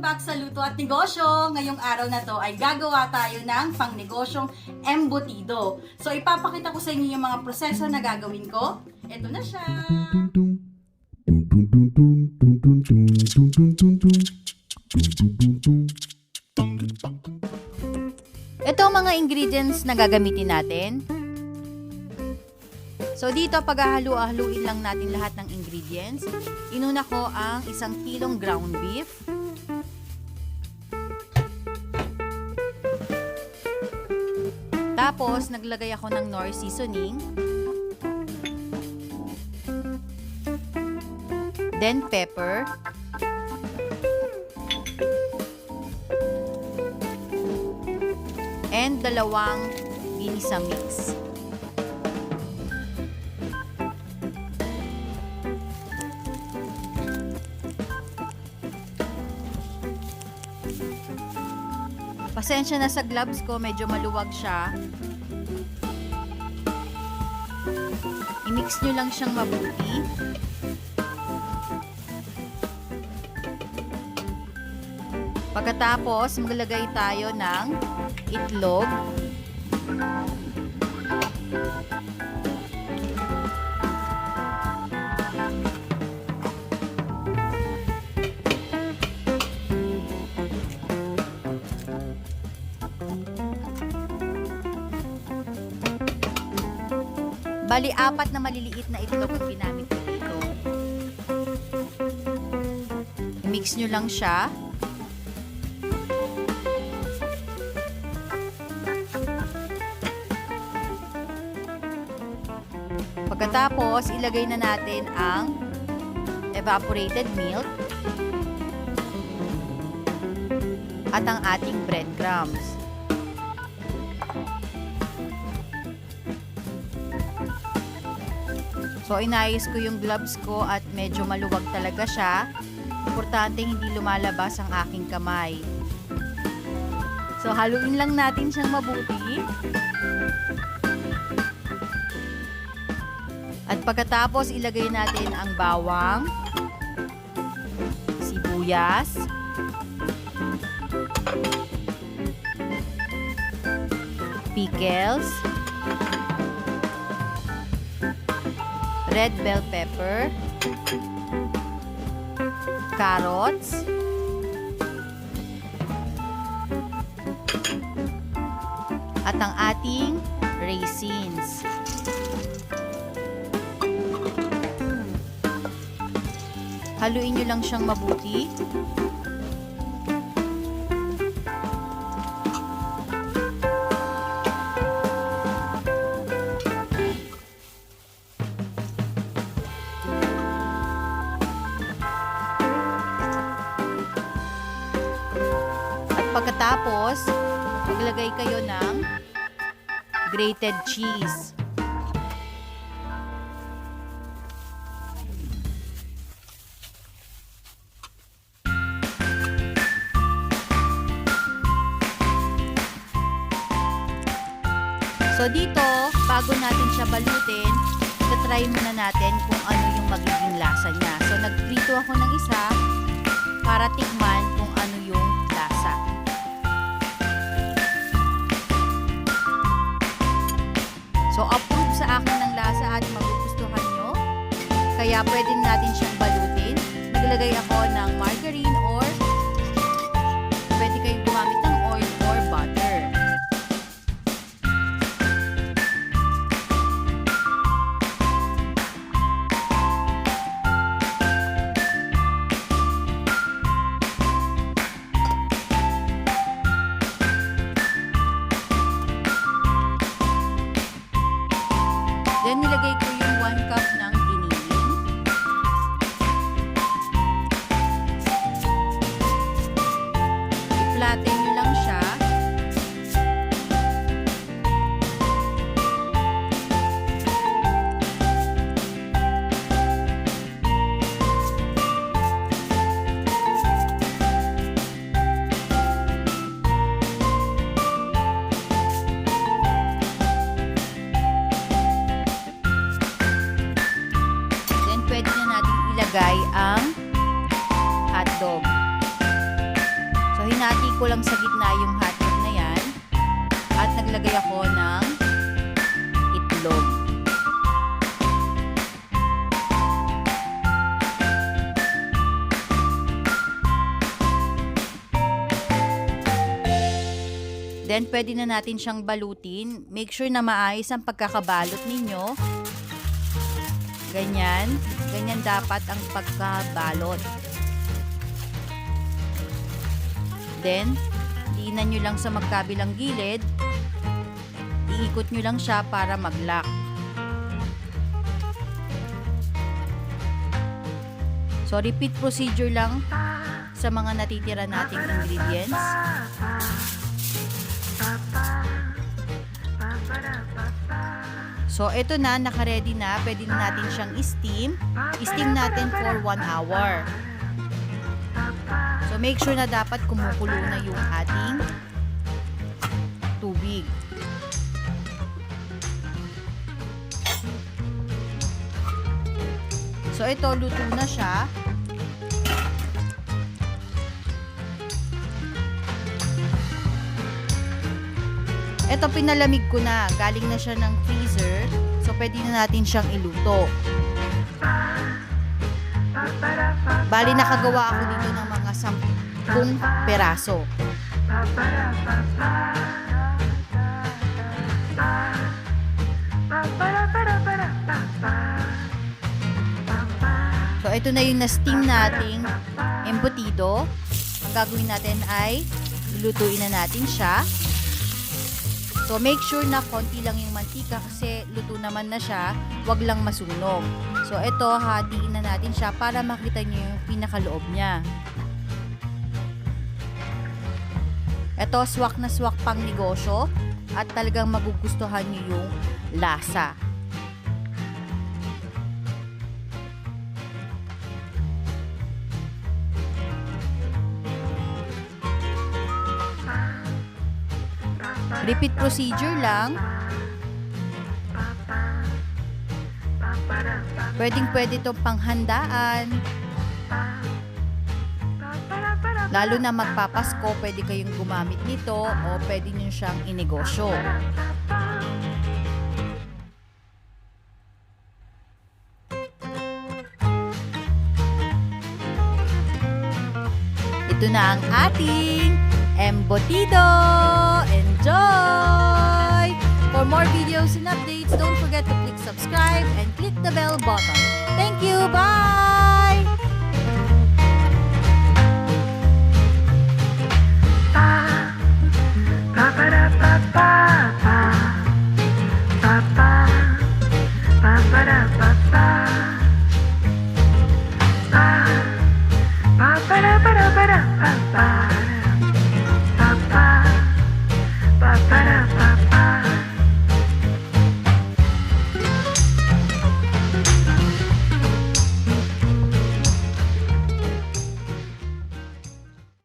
back sa Luto at Negosyo. Ngayong araw na to ay gagawa tayo ng pangnegosyong embutido. So ipapakita ko sa inyo yung mga proseso na gagawin ko. Ito na siya. Ito ang mga ingredients na gagamitin natin. So dito, paghahalo-haluin lang natin lahat ng ingredients. Inuna ko ang 1 kilong ground beef. Tapos, naglagay ako ng KNORR seasoning. Then, pepper. And 2 ginisa mix. Pasensya na sa gloves ko, medyo maluwag siya. I-mix nyo lang siyang mabuti. Pagkatapos, maglagay tayo ng itlog. Bali, 4 na maliliit na itlog ang ginamit ko dito. I-mix nyo lang siya. Pagkatapos, ilagay na natin ang evaporated milk at ang ating breadcrumbs. So, inayos ko yung gloves ko at medyo maluwag talaga siya. Importante hindi lumalabas ang aking kamay. So, haluin lang natin siyang mabuti. At pagkatapos, ilagay natin ang bawang, sibuyas, pickles, red bell pepper, carrots, at ang ating raisins. Haluin nyo lang siyang mabuti. Pagkatapos, maglagay kayo ng grated cheese. So dito, bago natin siya balutin, try muna natin kung ano yung magiging lasa niya. So nagprito ako ng isa para tikman kung ano yung lasa. So, approve sa akin ng lasa at magugustuhan nyo. Kaya pwede natin siyang balutin. Naglagay ako ng margarine or pwede kayong gumamit ng oil or butter. Then, nilagay ko yung 1 cup ng giniling. I-flatten nyo lang siya. ilagay ang hotdog. hinati ko lang sa gitna yung hotdog na yan. At naglagay ako ng itlog. Then, pwede na natin siyang balutin. Make sure na maayos ang pagkakabalot ninyo. Ganyan. Ganyan dapat ang pagkabalot. Then, diinan nyo lang sa magkabilang gilid. Iikot nyo lang siya para mag-lock. So, repeat procedure lang sa mga natitira nating ingredients. So, ito na, naka-ready na. Pwede na natin siyang i-steam. I-steam natin for 1 hour. So, make sure na dapat kumukulo na yung ating tubig. So, ito, luto na siya. Ito, pinalamig ko na. Galing na siya ng freezer. So, pwede na natin siyang iluto. Bali, nakagawa ako dito ng mga 10 peraso. So, ito na yung na-steam nating embutido. Ang gagawin natin ay lutuin na natin siya. So, make sure na konti lang yung mantika kasi luto naman na siya, wag lang masunog. So, ito, hatiin na natin siya para makita nyo yung pinakaloob niya. Ito, swak na swak pang negosyo at talagang magugustuhan nyo yung lasa. Repeat procedure lang. Pwedeng-pwede itong panghandaan. Lalo na magpapasko, pwede kayong gumamit nito o pwede nyo siyang inegosyo. Ito na ang ating embutido! Enjoy! For more videos and updates, don't forget to click subscribe and click the bell button. Thank you! Bye!